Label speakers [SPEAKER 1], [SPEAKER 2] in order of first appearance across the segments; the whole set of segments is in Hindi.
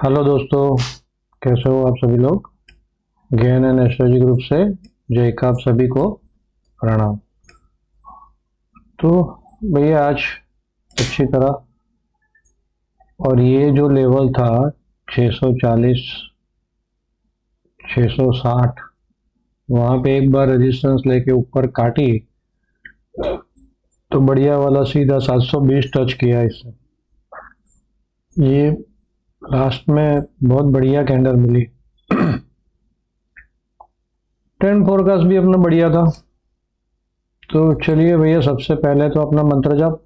[SPEAKER 1] हेलो दोस्तों, कैसे हो आप सभी लोग। ज्ञान एंड एस्ट्रोलॉजी ग्रुप से जय का आप सभी को प्रणाम। तो भैया आज अच्छी तरह, और ये जो लेवल था 640 660, वहाँ पे एक बार रेजिस्टेंस लेके ऊपर काटी तो बढ़िया वाला सीधा 720 टच किया इससे। ये लास्ट में बहुत बढ़िया कैंडल मिली। ट्रेंड फोरकास्ट भी अपना बढ़िया था। तो चलिए भैया, सबसे पहले तो अपना मंत्र जाप।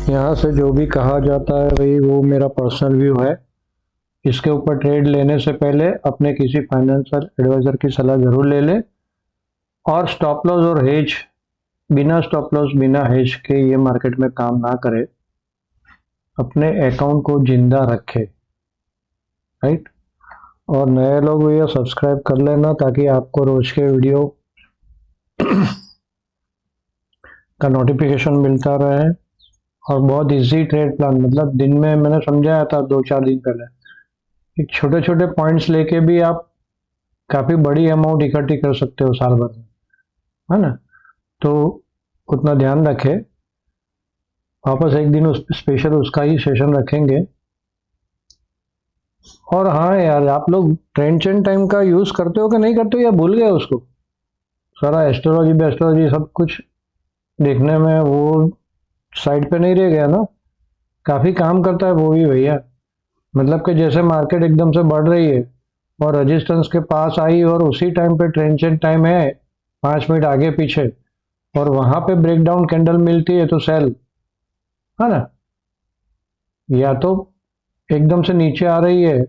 [SPEAKER 1] यहाँ से जो भी कहा जाता है भाई, वो मेरा पर्सनल व्यू है। इसके ऊपर ट्रेड लेने से पहले अपने किसी फाइनेंशियल एडवाइजर की सलाह जरूर ले ले। और स्टॉप लॉस और हेज, बिना स्टॉप लॉस बिना हेज के ये मार्केट में काम ना करे। अपने अकाउंट को जिंदा रखे, राइट। और नए लोग भैया सब्सक्राइब कर लेना, ताकि आपको रोज के वीडियो का नोटिफिकेशन मिलता रहे। और बहुत इजी ट्रेड प्लान, मतलब दिन में मैंने समझाया था 2-4 दिन पहले, एक छोटे छोटे पॉइंट्स लेके भी आप काफी बड़ी अमाउंट इकट्ठी कर सकते हो साल भर में, है ना। तो उतना ध्यान रखें। वापस एक दिन उस स्पेशल उसका ही सेशन रखेंगे। और हाँ यार, आप लोग ट्रेंड चेन टाइम का यूज करते हो कि नहीं करते हो, या भूल गए उसको। सारा एस्ट्रोलॉजी बेस्ट्रोलॉजी सब कुछ देखने में वो साइड पे नहीं रह गया ना। काफी काम करता है वो भी भैया। मतलब कि जैसे मार्केट एकदम से बढ़ रही है और रेजिस्टेंस के पास आई, और उसी टाइम पे ट्रेंड चेन टाइम है 5 मिनट आगे पीछे, और वहां पे ब्रेकडाउन कैंडल मिलती है तो सेल, है ना। या तो एकदम से नीचे आ रही है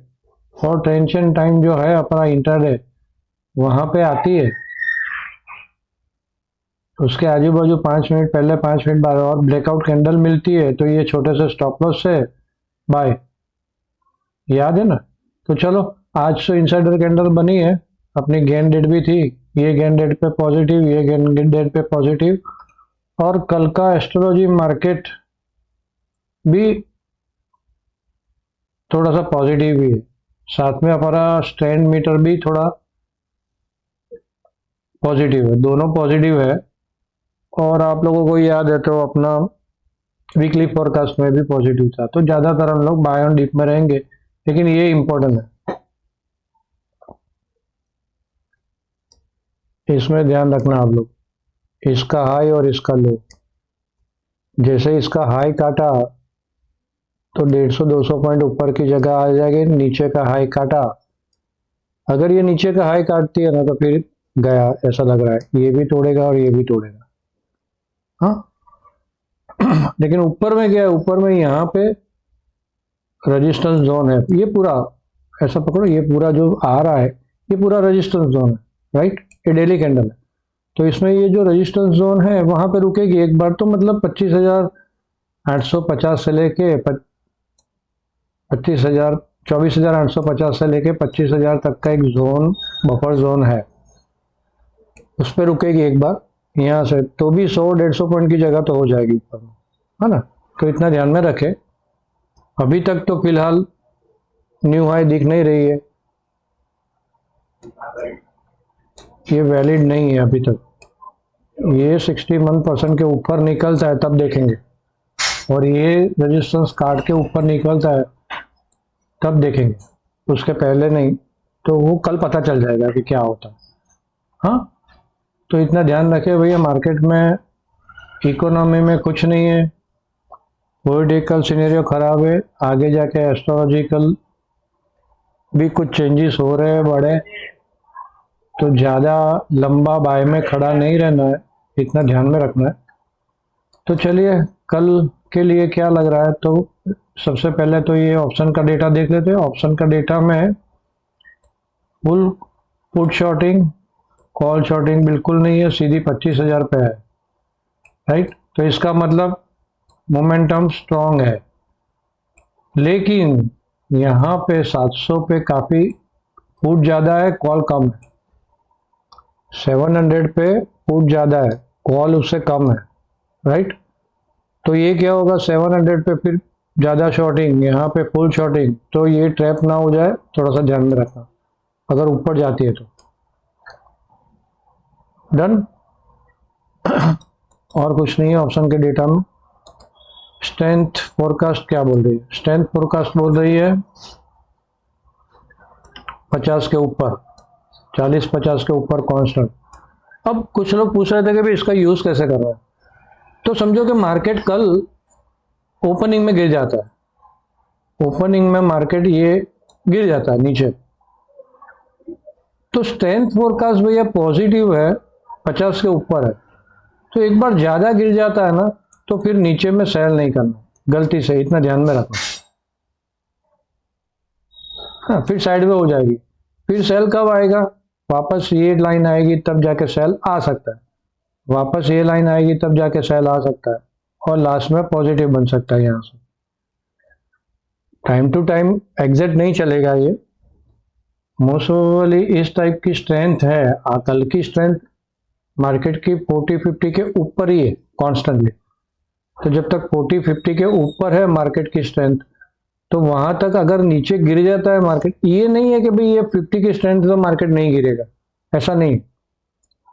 [SPEAKER 1] और ट्रेंड चेन टाइम जो है अपना इंटरडे, वहां पे आती है, उसके आजू बाजू 5 मिनट पहले 5 मिनट बाद और ब्रेकआउट कैंडल मिलती है, तो ये छोटे से स्टॉप लॉस से बाय। याद है ना। तो चलो, आज तो इनसाइडर कैंडल बनी है, अपनी गेन डेट भी थी। ये गेन डेट पे पॉजिटिव, ये गेन डेट पे पॉजिटिव। और कल का एस्ट्रोलॉजी मार्केट भी थोड़ा सा पॉजिटिव ही है। साथ में हमारा स्टैंड मीटर भी थोड़ा पॉजिटिव है, दोनों पॉजिटिव है। और आप लोगों को याद है तो अपना वीकली फोरकास्ट में भी पॉजिटिव था। तो ज्यादातर हम लोग बाय ऑन डिप में रहेंगे, लेकिन ये इंपॉर्टेंट है, इसमें ध्यान रखना आप लोग। इसका हाई और इसका लो, जैसे इसका हाई काटा तो 150-200 पॉइंट ऊपर की जगह आ जाएगी। नीचे का हाई काटा, अगर ये नीचे का हाई काटती है ना, तो फिर गया ऐसा लग रहा है। ये भी तोड़ेगा और ये भी तोड़ेगा, हाँ। लेकिन ऊपर में क्या है, ऊपर में यहाँ पे रेजिस्टेंस जोन है। ये पूरा ऐसा पकड़ो, ये पूरा जो आ रहा है ये पूरा रेजिस्टेंस जोन है, राइट। ये डेली कैंडल है। तो इसमें ये जो रेजिस्टेंस जोन है वहां पे रुकेगी एक बार तो, मतलब 25,850 से लेके 25,000 24,850 से लेके 25,000 तक का एक जोन, बफर जोन है। उस पर रुकेगी एक बार यहाँ से, तो भी 100-150 पॉइंट की जगह तो हो जाएगी ऊपर में, है ना। तो इतना ध्यान में रखे। अभी तक तो फिलहाल न्यू हाई दिख नहीं रही है, ये वैलिड नहीं है अभी तक। ये 61% के ऊपर निकलता है तब देखेंगे, और ये रेजिस्टेंस काट के ऊपर निकलता है तब देखेंगे, उसके पहले नहीं। तो वो कल पता चल जाएगा कि क्या होता है, हाँ। तो इतना ध्यान रखे भैया, मार्केट में इकोनॉमी में कुछ नहीं है, पॉलिटिकल सिनेरियो खराब है। आगे जाके एस्ट्रोलॉजिकल भी कुछ चेंजेस हो रहे हैं बड़े। तो ज़्यादा लंबा बाय में खड़ा नहीं रहना है, इतना ध्यान में रखना है। तो चलिए, कल के लिए क्या लग रहा है। तो सबसे पहले तो ये ऑप्शन का डेटा देख लेते हैं। ऑप्शन का डेटा में full put shorting, call shorting बिल्कुल नहीं है, सीधी 25,000 पे है, राइट। तो इसका मतलब मोमेंटम स्ट्रॉन्ग है। लेकिन यहाँ पे 700 पे काफी पुट ज्यादा है, कॉल कम है। 700 पे पुट ज्यादा है, कॉल उससे कम है, राइट। तो ये क्या होगा, 700 पे फिर ज़्यादा शॉर्टिंग, यहाँ पे फुल शॉर्टिंग, तो ये ट्रैप ना हो जाए, थोड़ा सा ध्यान में रखना अगर ऊपर जाती है तो। डन। और कुछ नहीं है ऑप्शन के डेटा में। स्ट्रेंथ फोरकास्ट क्या बोल रही है? स्ट्रेंथ फोरकास्ट बोल रही है 50 के ऊपर, 40-50 के ऊपर कांस्टेंट। अब कुछ लोग पूछ रहे थे कि भाई इसका यूज कैसे कर रहा है। तो समझो कि मार्केट कल ओपनिंग में गिर जाता है, ओपनिंग में मार्केट ये गिर जाता है नीचे, तो स्ट्रेंथ फोरकास्ट भैया पॉजिटिव है, 50 के ऊपर है। तो एक बार ज्यादा गिर जाता है ना, तो फिर नीचे में सेल नहीं करना गलती से, इतना ध्यान में रखना। हाँ, फिर साइड में हो जाएगी। फिर सेल कब आएगा? वापस ये लाइन आएगी तब जाके सेल आ सकता है, वापस ये लाइन आएगी तब जाके सेल आ सकता है, और लास्ट में पॉजिटिव बन सकता है। यहाँ से टाइम टू टाइम एग्जैक्ट नहीं चलेगा ये, मोस्टली इस टाइप की स्ट्रेंथ है। कल की स्ट्रेंथ मार्केट की 40-50 के ऊपर ही है कॉन्स्टेंटली। तो जब तक 40-50 के ऊपर है मार्केट की स्ट्रेंथ, तो वहां तक अगर नीचे गिर जाता है मार्केट, ये नहीं है कि भाई ये 50 की स्ट्रेंथ तो मार्केट नहीं गिरेगा, ऐसा नहीं।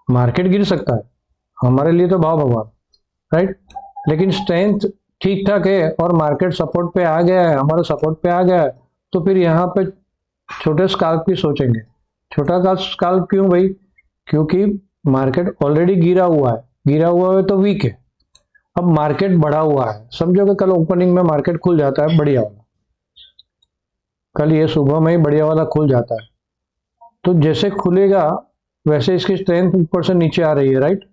[SPEAKER 1] मार्केट गिर सकता है, हमारे लिए तो भाव भगवान, राइट। लेकिन स्ट्रेंथ ठीक ठाक है और मार्केट सपोर्ट पे आ गया है, हमारा सपोर्ट पे आ गया है, तो फिर यहाँ पे छोटे स्काल्प की सोचेंगे। छोटा स्काल्प क्यों भाई? क्योंकि मार्केट ऑलरेडी गिरा हुआ है, गिरा हुआ है तो वीक है। अब मार्केट बढ़ा हुआ है, समझो कि कल ओपनिंग में मार्केट खुल जाता है बढ़िया वाला, कल ये सुबह में ही बढ़िया वाला खुल जाता है, तो जैसे खुलेगा वैसे इसकी स्ट्रेंथ ऊपर से नीचे आ रही है, राइट।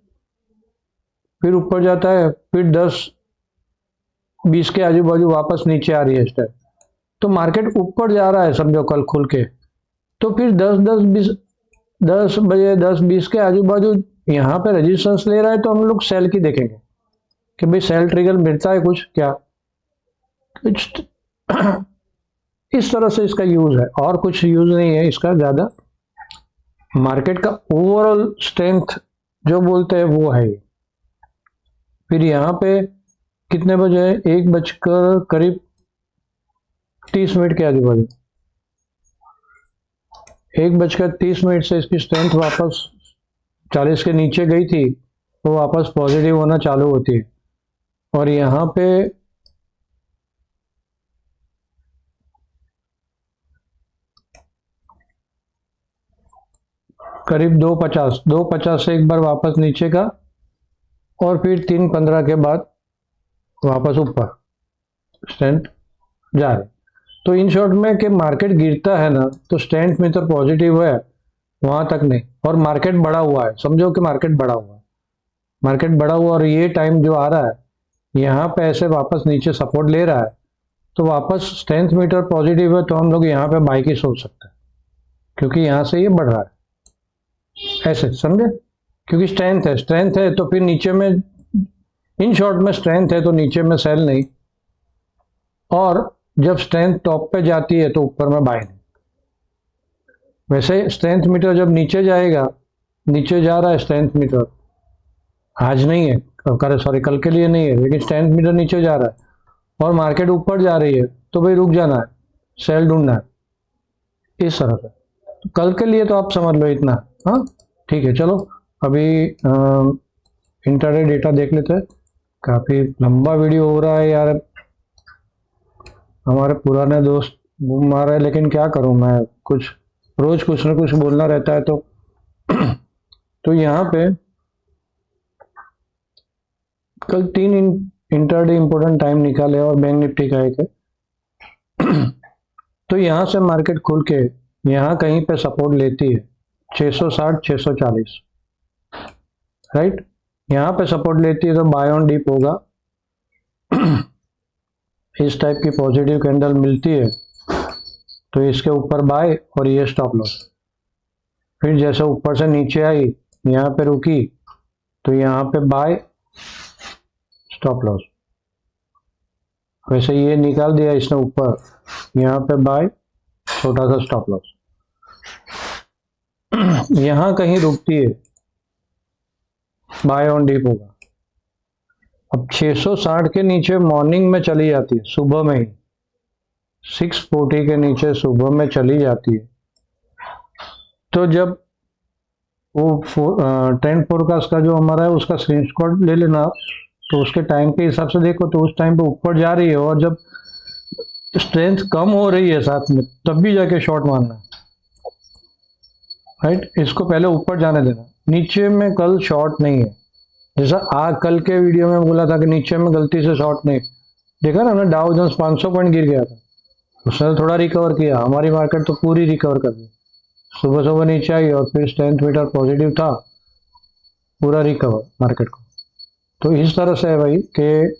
[SPEAKER 1] फिर ऊपर जाता है, फिर 10-20 के आजू बाजू वापस नीचे आ रही है स्टेप, तो मार्केट ऊपर जा रहा है समझो कल खुल के। तो फिर 10 बजे 10-20 के आजू बाजू यहाँ पे रेजिस्टेंस ले रहा है, तो हम लोग सेल की देखेंगे कि भाई सेल ट्रिगर मिलता है कुछ क्या। इस तरह से इसका यूज है, और कुछ यूज नहीं है इसका ज्यादा। मार्केट का ओवरऑल स्ट्रेंथ जो बोलते हैं वो है। फिर यहाँ पे कितने बजे? 1 बजकर करीब 30 मिनट के आजू बाजू, 1 बजकर 30 मिनट से इसकी स्ट्रेंथ वापस 40 के नीचे गई थी, तो वापस पॉजिटिव होना चालू होती है। और यहाँ पे करीब 250 से एक बार वापस नीचे का, और फिर 3:15 के बाद वापस ऊपर स्ट्रेंथ जा रहे। तो इन शॉर्ट में कि मार्केट गिरता है ना, तो स्ट्रेंथ में तो पॉजिटिव है, वहां तक नहीं। और मार्केट बढ़ा हुआ है, समझो कि मार्केट बढ़ा हुआ है, मार्केट बढ़ा हुआ, और ये टाइम जो आ रहा है यहाँ पे ऐसे वापस नीचे सपोर्ट ले रहा है, तो वापस स्ट्रेंथ मीटर पॉजिटिव है, तो हम लोग यहाँ पे बाई की सोच सकते हैं, क्योंकि यहाँ से ये बढ़ रहा है ऐसे, समझे। क्योंकि स्ट्रेंथ है तो फिर नीचे में, इन शॉर्ट में स्ट्रेंथ है तो नीचे में सेल नहीं, और जब स्ट्रेंथ टॉप पे जाती है तो ऊपर में बाय नहीं। वैसे स्ट्रेंथ मीटर जब नीचे जाएगा, नीचे जा रहा है स्ट्रेंथ मीटर, आज नहीं है, कल के लिए नहीं है, लेकिन स्ट्रेंथ मीटर नीचे जा रहा है और मार्केट ऊपर जा रही है, तो भाई रुक जाना है, सेल ढूंढना है, इस तरह से। तो कल के लिए तो आप समझ लो इतना। हाँ ठीक है, चलो अभी इंटरडे डेटा देख लेते हैं। काफी लंबा वीडियो हो रहा है यार, हमारे पुराने दोस्त घूम मार रहे हैं, लेकिन क्या करूं मैं, कुछ रोज कुछ ना कुछ बोलना रहता है। तो यहाँ पे कल 3 इंटरडे इंपोर्टेंट टाइम निकाले और बैंक निफ्टी का एक है। तो यहाँ से मार्केट खुल के यहाँ कहीं पे सपोर्ट लेती है 660-640, राइट। यहाँ पे सपोर्ट लेती है तो बाय ऑन डीप होगा। इस टाइप की पॉजिटिव कैंडल मिलती है तो इसके ऊपर बाय, और ये स्टॉप लॉस। फिर जैसे ऊपर से नीचे आई, यहाँ पे रुकी, तो यहाँ पे बाय, स्टॉप लॉस। वैसे ये निकाल दिया इसने ऊपर, यहाँ पे बाय, छोटा सा स्टॉप लॉस। यहाँ कहीं रुकती है, बाय ऑन डीप होगा, अब 660 के नीचे मॉर्निंग में चली जाती है, सुबह में ही 640 के नीचे सुबह में चली जाती है। तो जब वो ट्रेंड फोरकास्ट का जो हमारा है उसका स्क्रीनशॉट ले लेना, तो उसके टाइम के हिसाब से देखो तो उस टाइम पे ऊपर जा रही है, और जब स्ट्रेंथ कम हो रही है साथ में तब भी जाके शॉर्ट मारना है, राइट। इसको पहले ऊपर जाने देना, नीचे में कल शॉर्ट नहीं है। जैसा कल के वीडियो में बोला था कि नीचे में गलती से शॉर्ट नहीं, देखा ना हमने, डाउ जोन्स 500 पॉइंट गिर गया था, उसने थोड़ा रिकवर किया, हमारी मार्केट तो पूरी रिकवर कर दी, सुबह सुबह नीचे आई और फिर स्ट्रेंथ मीटर पॉजिटिव था, पूरा रिकवर मार्केट को। तो इस तरह से है भाई कि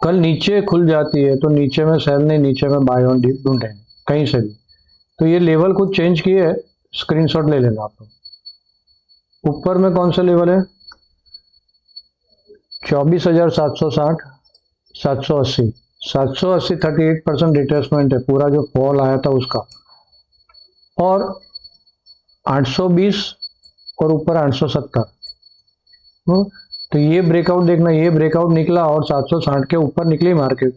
[SPEAKER 1] कल नीचे खुल जाती है तो नीचे में सेल नहीं, नीचे में बाय ऑन डीप ढूंढेंगे कहीं से भी। तो ये लेवल कुछ चेंज किए है, स्क्रीनशॉट ले लेना आप लोग। ऊपर में कौन सा लेवल है, 24,760, 780, 780 38% रिट्रेसमेंट है, पूरा जो फॉल आया था उसका, और 820 और ऊपर 870। तो ये ब्रेकआउट देखना, ये ब्रेकआउट निकला और 760 के ऊपर निकली मार्केट,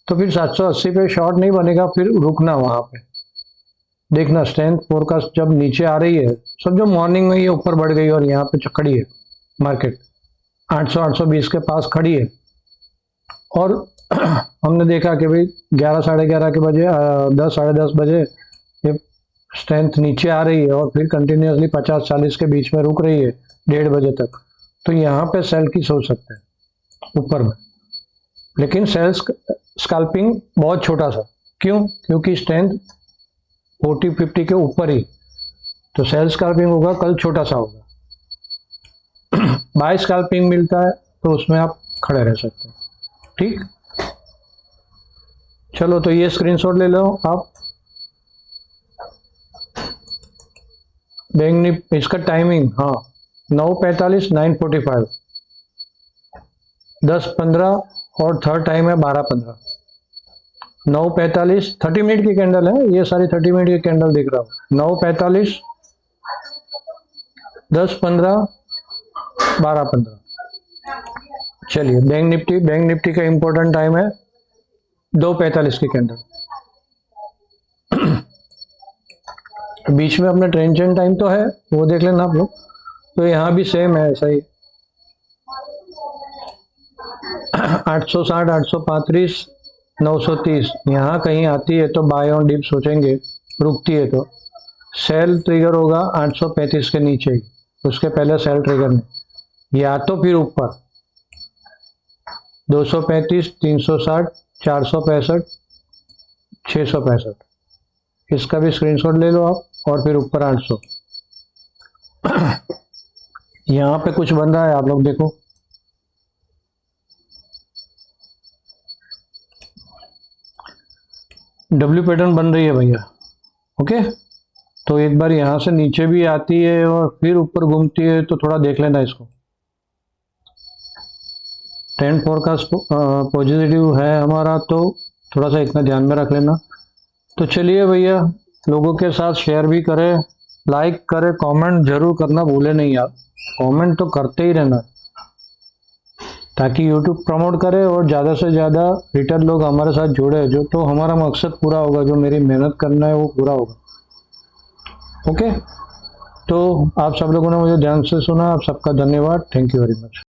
[SPEAKER 1] तो फिर 780 पे शॉर्ट नहीं बनेगा, फिर रुकना वहां पे। देखना स्ट्रेंथ फोरकास्ट जब नीचे आ रही है, सब जो मॉर्निंग में ये ऊपर बढ़ गई और यहाँ पे खड़ी है मार्केट 800 820 के पास खड़ी है, और हमने देखा कि भाई 11 साढ़े 11 के बजे 10 साढ़े 10 बजे ये स्ट्रेंथ नीचे आ रही है और फिर कंटिन्यूसली 50-40 के बीच में रुक रही है 1:30 बजे तक, तो यहाँ पे सेल की सोच सकते हैं ऊपर में। लेकिन सेल्स स्कैल्पिंग बहुत छोटा सा, क्यों, क्योंकि स्ट्रेंथ 40-50 के ऊपर ही, तो सेल स्कैल्पिंग होगा कल छोटा सा होगा। बाय स्कैल्पिंग मिलता है तो उसमें आप खड़े रह सकते हैं, ठीक। चलो तो ये स्क्रीनशॉट ले लो आप। बैंक निफ्टी इसका टाइमिंग, हाँ 9:45 9:45, 10:15 और थर्ड टाइम है 12:15। 9:45 30 मिनट की कैंडल है, ये सारी 30 मिनट की कैंडल दिख रहा हूँ। 9:45, 10:15, 12:15। चलिए बैंक निफ्टी का इंपॉर्टेंट टाइम है 2:45 की कैंडल। बीच में अपना ट्रेंड चेन टाइम तो है, वो देख लेना आप लोग। तो यहाँ भी सेम है ऐसा ही 860, 835, 930 यहाँ कहीं आती है तो बाय ऑन डिप सोचेंगे, रुकती है तो सेल ट्रिगर होगा 835 के नीचे ही, उसके पहले सेल ट्रिगर नहीं, या तो फिर ऊपर 235, 360, 465, 665, इसका भी स्क्रीनशॉट ले लो आप, और फिर ऊपर 800। यहाँ पे कुछ बन रहा है, आप लोग देखो, डब्ल्यू पैटर्न बन रही है भैया, ओके। तो एक बार यहाँ से नीचे भी आती है और फिर ऊपर घूमती है, तो थोड़ा देख लेना इसको। ट्रेंड फोरकास्ट पॉजिटिव है हमारा, तो थोड़ा सा इतना ध्यान में रख लेना। तो चलिए भैया, लोगों के साथ शेयर भी करें, लाइक करें, कमेंट जरूर करना भूले नहीं आप, कमेंट तो करते ही रहना, ताकि यूट्यूब प्रमोट करे और ज़्यादा से ज़्यादा रिटर्न लोग हमारे साथ जुड़े, जो तो हमारा मकसद पूरा होगा, जो मेरी मेहनत करना है वो पूरा होगा, ओके। तो आप सब लोगों ने मुझे ध्यान से सुना, आप सबका धन्यवाद, थैंक यू वेरी मच।